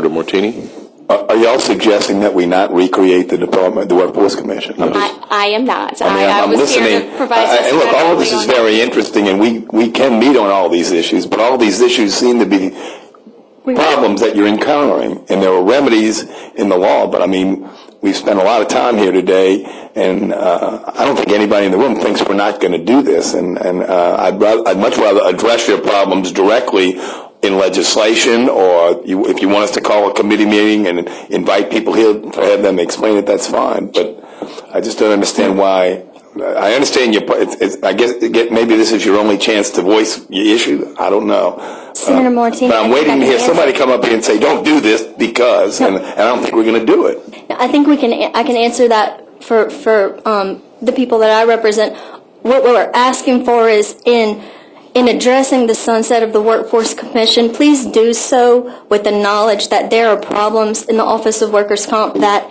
Senator Martini. Are y'all suggesting that we not recreate the Workforce Commission? I am not. I'm was listening. Here to provide And look, all of this is very interesting, and we can meet on all these issues, but all these issues seem to be problems that you're encountering, and there are remedies in the law. But I mean, we've spent a lot of time here today, and I don't think anybody in the room thinks we're not going to do this. And I'd much rather address your problems directly in legislation, or if you want us to call a committee meeting and invite people here to have them explain it, that's fine. But I just don't understand why. I understand your. I guess maybe this is your only chance to voice your issue. I don't know. Senator Martini, but I'm waiting to hear somebody come up here and say, "Don't do this because," and I don't think we're going to do it. I think I can answer that for the people that I represent. What we're asking for is in addressing the sunset of the Workforce Commission, please do so with the knowledge that there are problems in the Office of Workers' Comp, that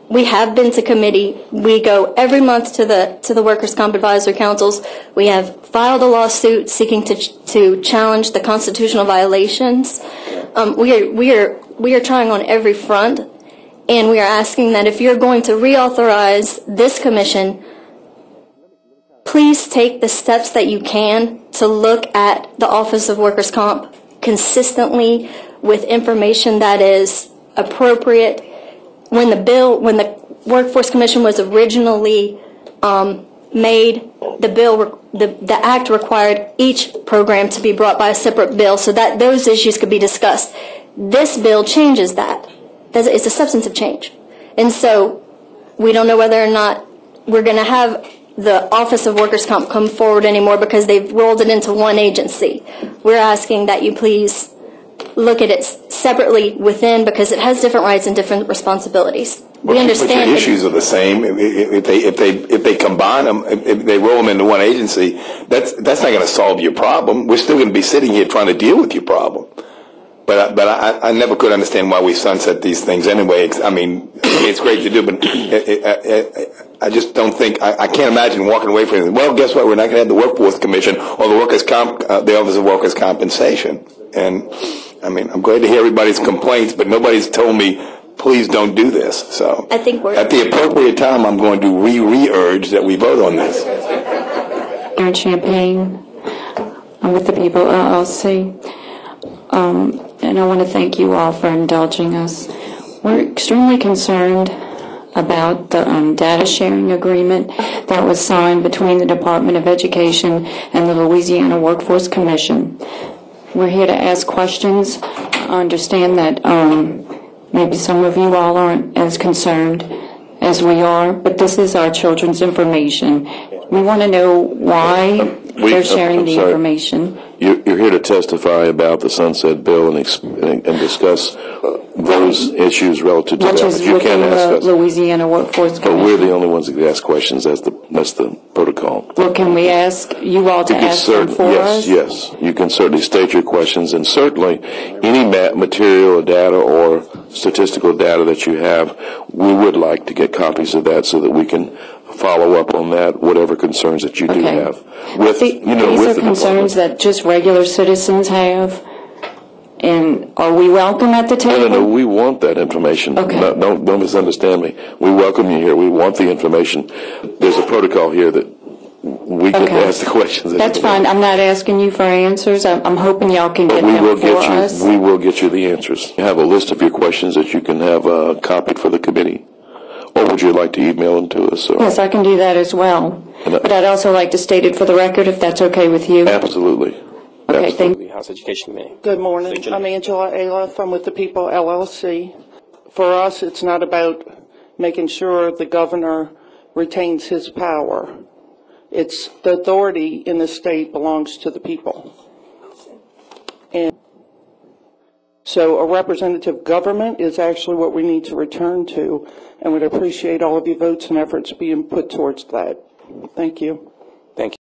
we have been to committee. We go every month to the Workers' Comp Advisory Councils. We have filed a lawsuit seeking to challenge the constitutional violations. We are trying on every front, and we are asking that if you're going to reauthorize this commission, please take the steps that you can to look at the Office of Workers' Comp consistently with information that is appropriate. When the Workforce Commission was originally made, the act required each program to be brought by a separate bill so that those issues could be discussed. This bill changes that. It's a substantive change. And so we don't know whether or not we're going to have the Office of Workers' Comp come forward anymore because they've rolled it into one agency. We're asking that you please look at it separately within, because it has different rights and different responsibilities. We understand. But your issues are the same. If they combine them, if they roll them into one agency, that's not going to solve your problem. We're still going to be sitting here trying to deal with your problem. But I never could understand why we sunset these things anyway. I mean, it's great to do, but I just don't think, I can't imagine walking away from it. Well, guess what? We're not going to have the Workforce Commission or the the Office of Workers' Compensation. And I mean, I'm glad to hear everybody's complaints, but nobody's told me, please don't do this. So I think we're, at the appropriate time, I'm going to re-urge that we vote on this. Aaron Champagne, I'm with the People LLC. And I want to thank you all for indulging us. We're extremely concerned about the data sharing agreement that was signed between the Department of Education and the Louisiana Workforce Commission. We're here to ask questions. I understand that maybe some of you all aren't as concerned as we are, but this is our children's information. We want to know why they're sharing the information. You're here to testify about the Sunset Bill and discuss those issues relative to that. Which is within the Louisiana Workforce Commission. But we're the only ones that can ask questions. That's the protocol. Well, can we ask you all to ask them for us? Yes. You can certainly state your questions, and certainly any material or data or statistical data that you have, we would like to get copies of that so that we can follow up on that, whatever concerns that you do have. These are concerns that just regular citizens have, and are we welcome at the table? No, we want that information. Okay. Don't misunderstand me. We welcome you here. We want the information. There's a protocol here that we can ask the questions. That's fine. I'm not asking you for answers. I'm hoping y'all can get them for us. We will get you the answers. You have a list of your questions that you can have copied for the committee. Or would you like to email them to us? Or? Yes, I can do that as well. But I'd also like to state it for the record, if that's okay with you. Absolutely. Okay, thank you. House Education Committee. Good morning. I'm Angela Aliff. I'm with the People LLC. For us, it's not about making sure the governor retains his power. It's the authority in the state belongs to the people. And so a representative government is actually what we need to return to, and would appreciate all of your votes and efforts being put towards that. Thank you. Thank you.